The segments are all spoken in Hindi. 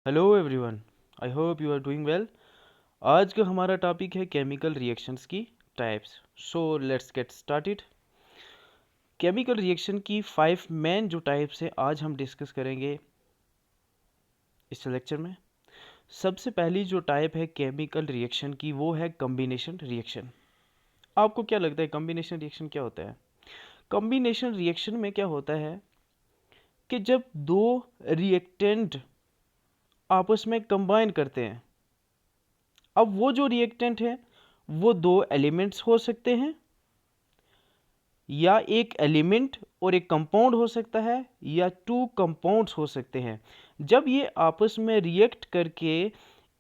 Hello everyone, I hope you are doing well. आज का हमारा टॉपिक है केमिकल रिएक्शंस की types. So let's get started. Chemical reaction की 5 मेन जो टाइप्स हैं आज हम डिस्कस करेंगे इस लेक्चर में। सबसे पहली जो टाइप है केमिकल रिएक्शन की वो है कॉम्बिनेशन रिएक्शन। आपको क्या लगता है कॉम्बिनेशन रिएक्शन क्या होता है? कॉम्बिनेशन रिएक्शन में क्या होता है कि जब दो रिएक्टेंट आपस में कंबाइन करते हैं, अब वो जो रिएक्टेंट है वो दो एलिमेंट्स हो सकते हैं या एक एलिमेंट और एक कंपाउंड हो सकता है या टू कंपाउंड्स हो सकते हैं। जब ये आपस में रिएक्ट करके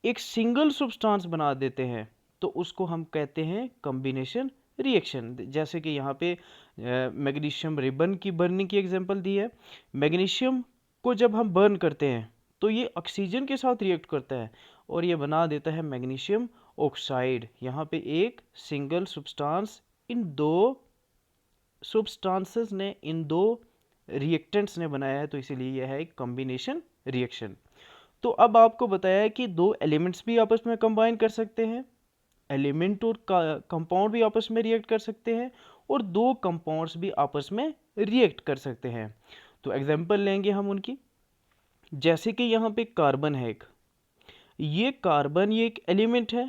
एक सिंगल सब्सटेंस बना देते हैं तो उसको हम कहते हैं कॉम्बिनेशन रिएक्शन। जैसे कि यहाँ पे मैग्नीशियम रिबन की बर्निंग की एग्जांपल दी है। मैग्नीशियम को जब हम बर्न करते हैं तो ये ऑक्सीजन के साथ रिएक्ट करता है और ये बना देता है मैग्नीशियम ऑक्साइड। यहाँ पे एक सिंगल सब्सटेंस इन दो सब्सटेंसेस ने, इन दो रिएक्टेंट्स ने बनाया है, तो इसीलिए यह है एक कॉम्बिनेशन रिएक्शन। तो अब आपको बताया है कि दो एलिमेंट्स भी आपस में कंबाइन कर सकते हैं, एलिमेंट और कंपाउंड भी आपस में रिएक्ट कर सकते हैं और दो कंपाउंड्स भी आपस में रिएक्ट कर सकते हैं। तो एग्जांपल लेंगे हम उनकी। जैसे कि यहाँ पे कार्बन है एक, ये कार्बन ये एक एलिमेंट है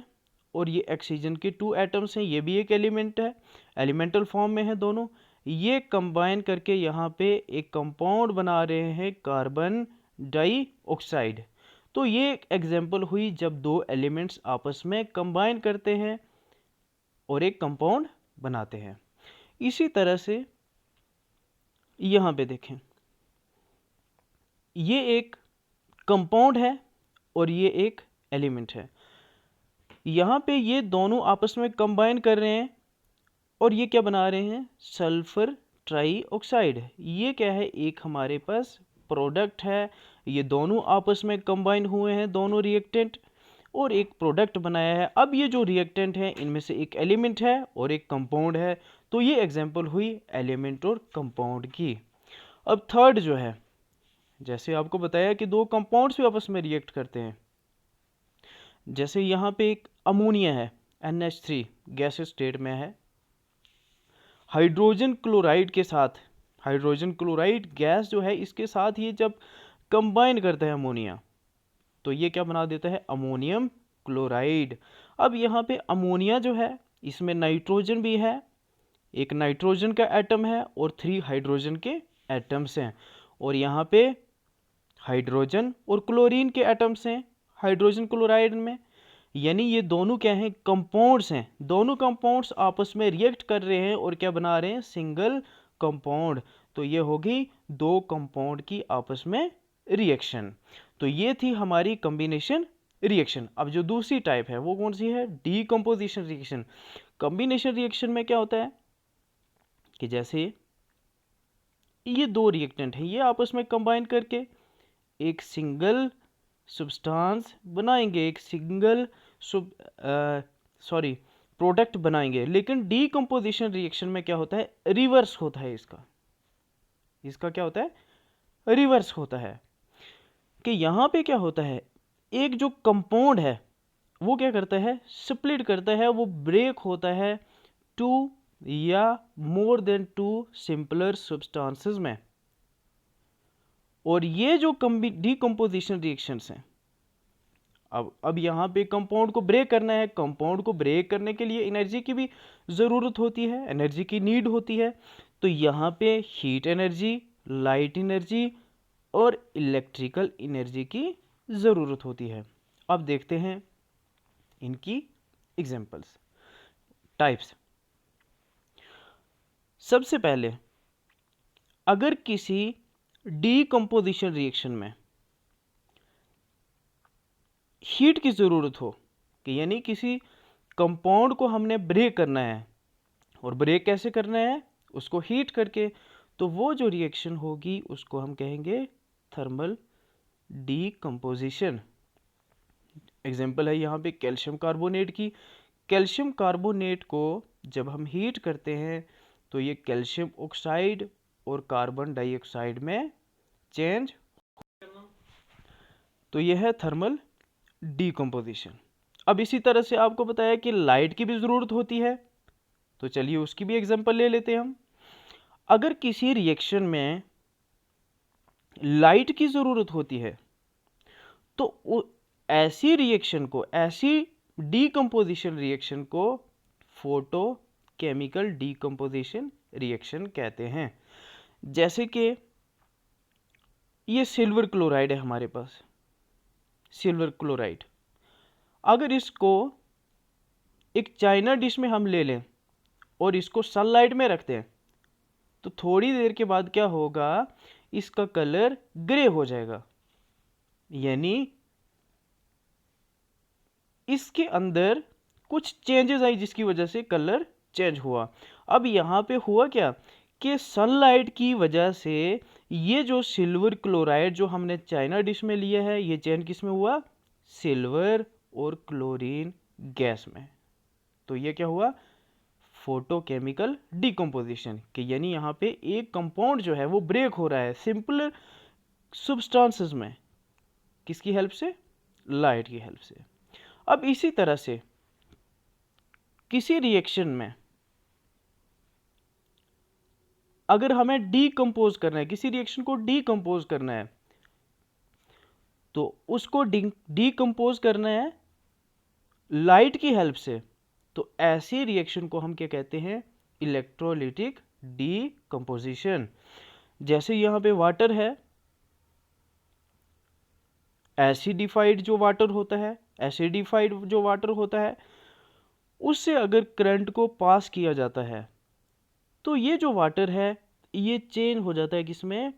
और ये ऑक्सीजन के 2 एटम्स हैं, ये भी एक एलिमेंट है, एलिमेंटल फॉर्म में है दोनों। ये कंबाइन करके यहाँ पे एक कंपाउंड बना रहे हैं कार्बन डाइऑक्साइड। तो ये एक एग्जांपल हुई जब दो एलिमेंट्स आपस में कंबाइन करते हैं और एक कंपाउंड बनाते हैं। इसी तरह से यहाँ पे देखें, ये एक कंपाउंड है और ये एक एलिमेंट है। यहाँ पे ये दोनों आपस में कंबाइन कर रहे हैं और ये क्या बना रहे हैं, सल्फर ट्राइऑक्साइड। ये क्या है, एक हमारे पास प्रोडक्ट है। ये दोनों आपस में कंबाइन हुए हैं दोनों रिएक्टेंट और एक प्रोडक्ट बनाया है। अब ये जो रिएक्टेंट है इनमें से एक एलिमेंट है और एक कंपाउंड है। तो ये एग्जांपल हुई एलिमेंट और कंपाउंड की। अब थर्ड जो है, जैसे आपको बताया कि दो कंपाउंड्स भी आपस में रिएक्ट करते हैं। जैसे यहाँ पे एक अमोनिया है, NH3 गैस स्टेट में है, हाइड्रोजन क्लोराइड के साथ, हाइड्रोजन क्लोराइड गैस जो है इसके साथ ये जब कंबाइन करता है अमोनिया तो ये क्या बना देता है, अमोनियम क्लोराइड। अब यहाँ पे अमोनिया जो है इसमें नाइट्रोजन भी है, एक नाइट्रोजन का एटम है और 3 हाइड्रोजन के एटम्स हैं और यहाँ पे हाइड्रोजन और क्लोरीन के एटम्स हैं हाइड्रोजन क्लोराइड में। यानी ये दोनों क्या हैं, कंपाउंड्स हैं। दोनों कंपाउंड्स आपस में रिएक्ट कर रहे हैं और क्या बना रहे हैं, सिंगल कंपाउंड। तो ये होगी दो कंपाउंड की आपस में रिएक्शन। तो ये थी हमारी कॉम्बिनेशन रिएक्शन। अब जो दूसरी टाइप है वो कौन सी है, डीकंपोजिशन रिएक्शन। कॉम्बिनेशन रिएक्शन में क्या होता है कि जैसे ये दो रिएक्टेंट हैं, ये आपस में कंबाइन करके एक सिंगल सब्सटेंस बनाएंगे, एक सिंगल सॉरी प्रोडक्ट बनाएंगे। लेकिन डीकंपोजिशन रिएक्शन में क्या होता है, रिवर्स होता है इसका। इसका क्या होता है, रिवर्स होता है। कि यहाँ पे क्या होता है, एक जो कंपाउंड है वो क्या करता है, स्प्लिट करता है, वो ब्रेक होता है टू या more than two simpler substances में। और ये जो डीकंपोजिशन रिएक्शंस हैं, अब यहाँ पे कंपाउंड को ब्रेक करना है। कंपाउंड को ब्रेक करने के लिए एनर्जी की भी ज़रूरत होती है, एनर्जी की नीड होती है। तो यहाँ पे हीट एनर्जी, लाइट एनर्जी और इलेक्ट्रिकल एनर्जी की ज़रूरत होती है। अब देखते हैं इनकी एग्जांपल्स, टाइप्स। सबसे पहले, अगर किसी डीकंपोजिशन रिएक्शन में हीट की ज़रूरत हो, कि यानी किसी कंपाउंड को हमने ब्रेक करना है, और ब्रेक कैसे करना है, उसको हीट करके, तो वो जो रिएक्शन होगी उसको हम कहेंगे थर्मल डीकंपोजिशन। एग्जांपल है यहाँ पे कैल्शियम कार्बोनेट की। कैल्शियम कार्बोनेट को जब हम हीट करते हैं तो ये कैल्शियम ऑक्साइड और कार्बन डाइऑक्साइड में चेंज। तो यह है थर्मल डीकम्पोजिशन। अब इसी तरह से आपको बताया कि लाइट की भी ज़रूरत होती है, तो चलिए उसकी भी एग्जांपल ले लेते हैं हम। अगर किसी रिएक्शन में लाइट की ज़रूरत होती है तो ऐसी रिएक्शन को, ऐसी डीकम्पोजिशन रिएक्शन को फोटो केमिकल डीकम्पोजिशन रिएक्शन कहते हैं। जैसे कि ये सिल्वर क्लोराइड है हमारे पास, सिल्वर क्लोराइड। अगर इसको एक चाइना डिश में हम ले लें और इसको सनलाइट में रखते हैं तो थोड़ी देर के बाद क्या होगा, इसका कलर ग्रे हो जाएगा, यानी इसके अंदर कुछ चेंजेस आई जिसकी वजह से कलर चेंज हुआ। अब यहाँ पे हुआ क्या कि सनलाइट की वजह से ये जो सिल्वर क्लोराइड जो हमने चाइना डिश में लिया है, ये चेंज किस में हुआ, सिल्वर और क्लोरीन गैस में। तो ये क्या हुआ, फोटोकेमिकल डीकम्पोजिशन के, यानी यहाँ पे एक कंपाउंड जो है वो ब्रेक हो रहा है सिंपल सब्सटेंसेस में, किसकी हेल्प से, लाइट की हेल्प से। अब इसी तरह से किसी रिएक्शन में अगर हमें डीकम्पोज करना है, किसी रिएक्शन को डीकम्पोज करना है, तो उसको डीकम्पोज करना है लाइट की हेल्प से, तो ऐसी रिएक्शन को हम क्या कहते हैं, इलेक्ट्रोलिटिक डीकम्पोजिशन। जैसे यहाँ पे वाटर है, एसिडिफाइड जो वाटर होता है, एसिडिफाइड जो वाटर होता है, उससे अगर करंट को पास किया जाता है तो ये जो वाटर है ये चेंज हो जाता है किसमें,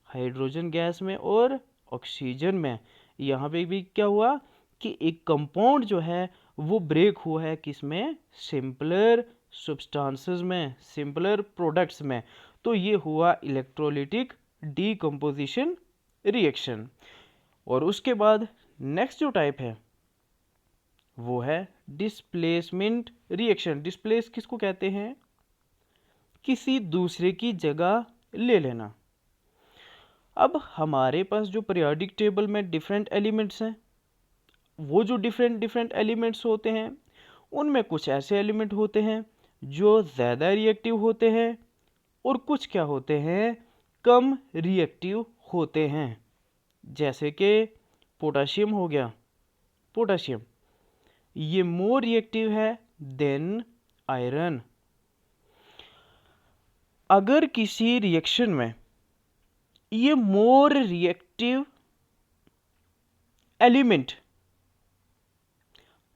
हाइड्रोजन गैस में और ऑक्सीजन में। यहाँ पे भी क्या हुआ कि एक कंपाउंड जो है वो ब्रेक हुआ है किसमें, सिंपलर सब्सटेंसेस में, सिंपलर प्रोडक्ट्स में। तो ये हुआ इलेक्ट्रोलिटिक डीकम्पोजिशन रिएक्शन। और उसके बाद नेक्स्ट जो टाइप है वो है डिस्प्लेसमेंट रिएक्शन। डिस्प्लेस किसको कहते हैं, किसी दूसरे की जगह ले लेना। अब हमारे पास जो पीरियोडिक टेबल में डिफरेंट एलिमेंट्स हैं, वो जो डिफरेंट एलिमेंट्स होते हैं उनमें कुछ ऐसे एलिमेंट होते हैं जो ज़्यादा रिएक्टिव होते हैं और कुछ क्या होते हैं, कम रिएक्टिव होते हैं। जैसे कि पोटाशियम हो गया, पोटाशियम ये मोर रिएक्टिव है देन आयरन। अगर किसी रिएक्शन में ये मोर रिएक्टिव एलिमेंट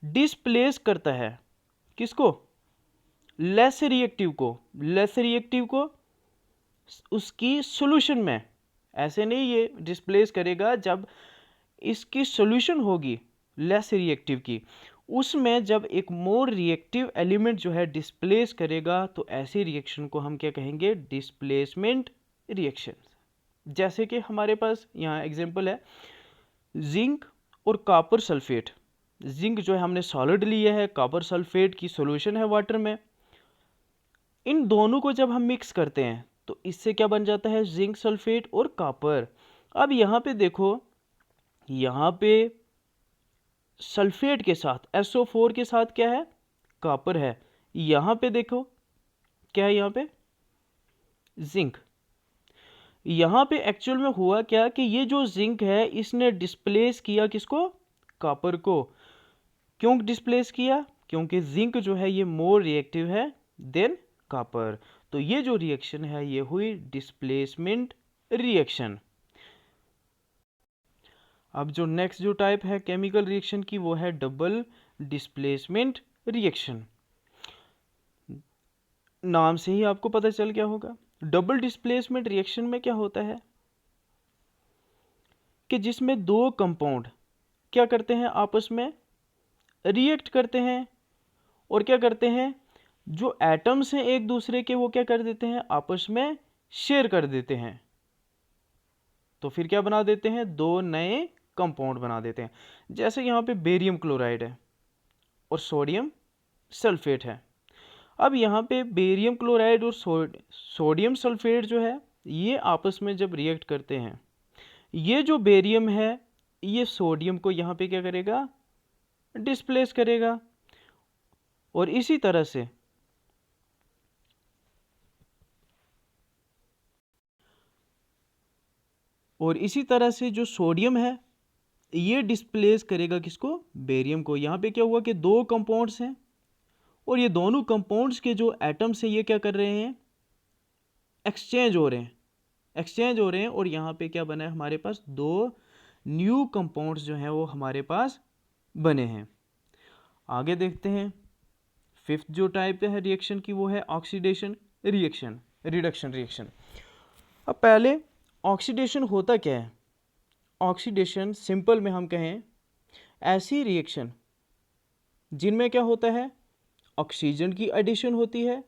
डिस्प्लेस करता है किसको, लेस रिएक्टिव को, लेस रिएक्टिव को उसकी सॉल्यूशन में, ऐसे नहीं ये डिस्प्लेस करेगा, जब इसकी सॉल्यूशन होगी लेस रिएक्टिव की, उसमें जब एक मोर रिएक्टिव एलिमेंट जो है डिस्प्लेस करेगा तो ऐसी रिएक्शन को हम क्या कहेंगे, डिस्प्लेसमेंट रिएक्शन। जैसे कि हमारे पास यहाँ एग्जांपल है जिंक और कॉपर सल्फेट। जिंक जो है हमने सॉलिड लिया है, कॉपर सल्फेट की सॉल्यूशन है वाटर में। इन दोनों को जब हम मिक्स करते हैं तो इससे क्या बन जाता है, जिंक सल्फेट और कॉपर। अब यहाँ पे देखो, यहाँ पे सल्फेट के साथ SO4 के साथ क्या है, कॉपर है। यहाँ पे देखो क्या है, यहाँ पे जिंक। यहाँ पे एक्चुअल में हुआ क्या कि ये जो जिंक है इसने डिस्प्लेस किया किसको, कॉपर को। क्यों डिस्प्लेस किया, क्योंकि जिंक जो है ये मोर रिएक्टिव है देन कॉपर। तो ये जो रिएक्शन है ये हुई डिस्प्लेसमेंट रिएक्शन। अब जो नेक्स्ट जो टाइप है केमिकल रिएक्शन की वो है डबल डिस्प्लेसमेंट रिएक्शन। नाम से ही आपको पता चल क्या होगा, डबल डिस्प्लेसमेंट रिएक्शन में क्या होता है कि जिसमें दो कंपाउंड क्या करते हैं, आपस में रिएक्ट करते हैं और क्या करते हैं, जो एटम्स हैं एक दूसरे के वो क्या कर देते हैं, आपस में शेयर कर देते हैं। तो फिर क्या बना देते हैं, दो नए कंपाउंड बना देते हैं। जैसे यहाँ पे बेरियम क्लोराइड है और सोडियम सल्फेट है। अब यहाँ पे बेरियम क्लोराइड और सोडियम सल्फेट जो है ये आपस में जब रिएक्ट करते हैं, ये जो बेरियम है ये सोडियम को यहाँ पे क्या करेगा, डिस्प्लेस करेगा। और इसी तरह से जो सोडियम है ये डिस्प्लेस करेगा किसको, बेरियम को। यहाँ पे क्या हुआ कि दो कंपाउंड्स हैं और ये दोनों कंपाउंड्स के जो एटम्स हैं ये क्या कर रहे हैं, एक्सचेंज हो रहे हैं और यहाँ पे क्या बना है, हमारे पास दो न्यू कंपाउंड्स जो हैं वो हमारे पास बने हैं। आगे देखते हैं, फिफ्थ जो टाइप है रिएक्शन की वो है ऑक्सीडेशन रिएक्शन, रिडक्शन रिएक्शन। अब पहले ऑक्सीडेशन होता क्या है। ऑक्सीडेशन सिंपल में हम कहें ऐसी रिएक्शन जिनमें क्या होता है, ऑक्सीजन की एडिशन होती है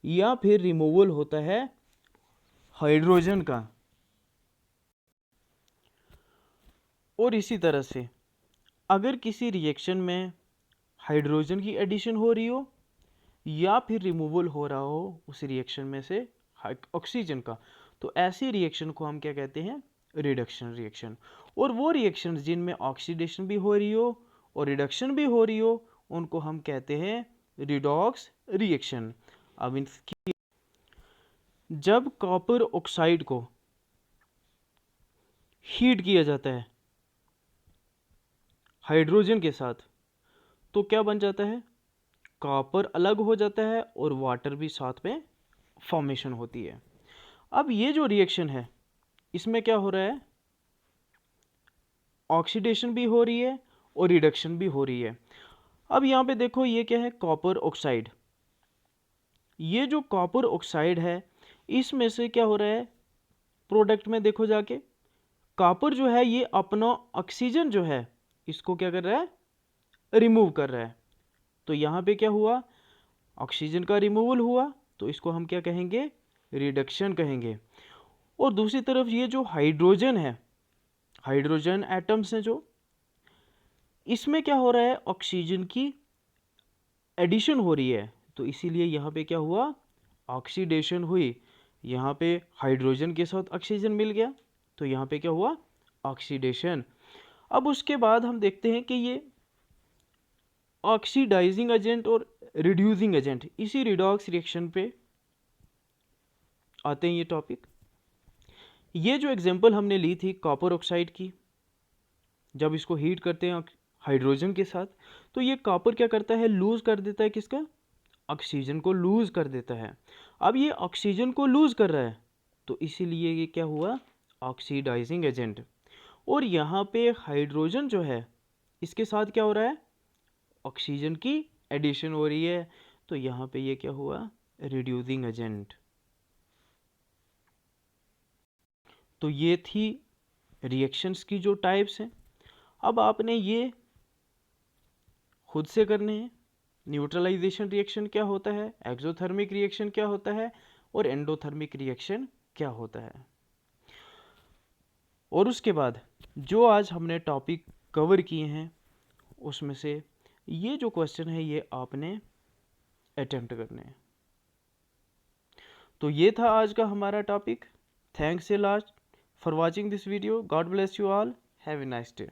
या फिर रिमूवल होता है हाइड्रोजन का। और इसी तरह से अगर किसी रिएक्शन में हाइड्रोजन की एडिशन हो रही हो या फिर रिमूवल हो रहा हो उस रिएक्शन में से ऑक्सीजन का, तो ऐसी रिएक्शन को हम क्या कहते हैं, रिडक्शन रिएक्शन। और वो रिएक्शन जिनमें ऑक्सीडेशन भी हो रही हो और रिडक्शन भी हो रही हो उनको हम कहते हैं रिडॉक्स रिएक्शन। अब इसकी जब कॉपर ऑक्साइड को हीट किया जाता है हाइड्रोजन के साथ तो क्या बन जाता है, कॉपर अलग हो जाता है और वाटर भी साथ में फॉर्मेशन होती है। अब ये जो रिएक्शन है इसमें क्या हो रहा है, ऑक्सीडेशन भी हो रही है और रिडक्शन भी हो रही है। अब यहाँ पे देखो ये क्या है, कॉपर ऑक्साइड। ये जो कॉपर ऑक्साइड है इसमें से क्या हो रहा है, प्रोडक्ट में देखो जाके कॉपर जो है ये अपना ऑक्सीजन जो है इसको क्या कर रहा है, रिमूव कर रहा है। तो यहाँ पे क्या हुआ, ऑक्सीजन का रिमूवल हुआ तो इसको हम क्या कहेंगे, रिडक्शन कहेंगे। और दूसरी तरफ ये जो हाइड्रोजन है, हाइड्रोजन एटम्स हैं जो, इसमें क्या हो रहा है, ऑक्सीजन की एडिशन हो रही है तो इसीलिए यहाँ पे क्या हुआ, ऑक्सीडेशन हुई। यहाँ पे हाइड्रोजन के साथ ऑक्सीजन मिल गया तो यहाँ पे क्या हुआ, ऑक्सीडेशन। अब उसके बाद हम देखते हैं कि ये ऑक्सीडाइजिंग एजेंट और रिड्यूसिंग एजेंट इसी रिडॉक्स रिएक्शन पे आते हैं ये टॉपिक। ये जो एग्जांपल हमने ली थी कॉपर ऑक्साइड की, जब इसको हीट करते हैं हाइड्रोजन के साथ तो ये कॉपर क्या करता है, लूज कर देता है किसका, ऑक्सीजन को लूज कर देता है। अब ये ऑक्सीजन को लूज कर रहा है तो इसीलिए ये क्या हुआ, ऑक्सीडाइजिंग एजेंट। और यहाँ पे हाइड्रोजन जो है इसके साथ क्या हो रहा है, ऑक्सीजन की एडिशन हो रही है तो यहाँ पे ये क्या हुआ, रिड्यूसिंग एजेंट। तो ये थी रिएक्शंस की जो टाइप्स हैं। अब आपने ये खुद से करने हैं, न्यूट्रलाइजेशन रिएक्शन क्या होता है, एक्सोथर्मिक रिएक्शन क्या होता है और एंडोथर्मिक रिएक्शन क्या होता है। और उसके बाद जो आज हमने टॉपिक कवर किए हैं उसमें से ये जो क्वेश्चन है ये आपने अटेम्प्ट करने हैं। तो ये था आज का हमारा topic. Thanks a lot for watching this video. God bless you all. Have a nice day.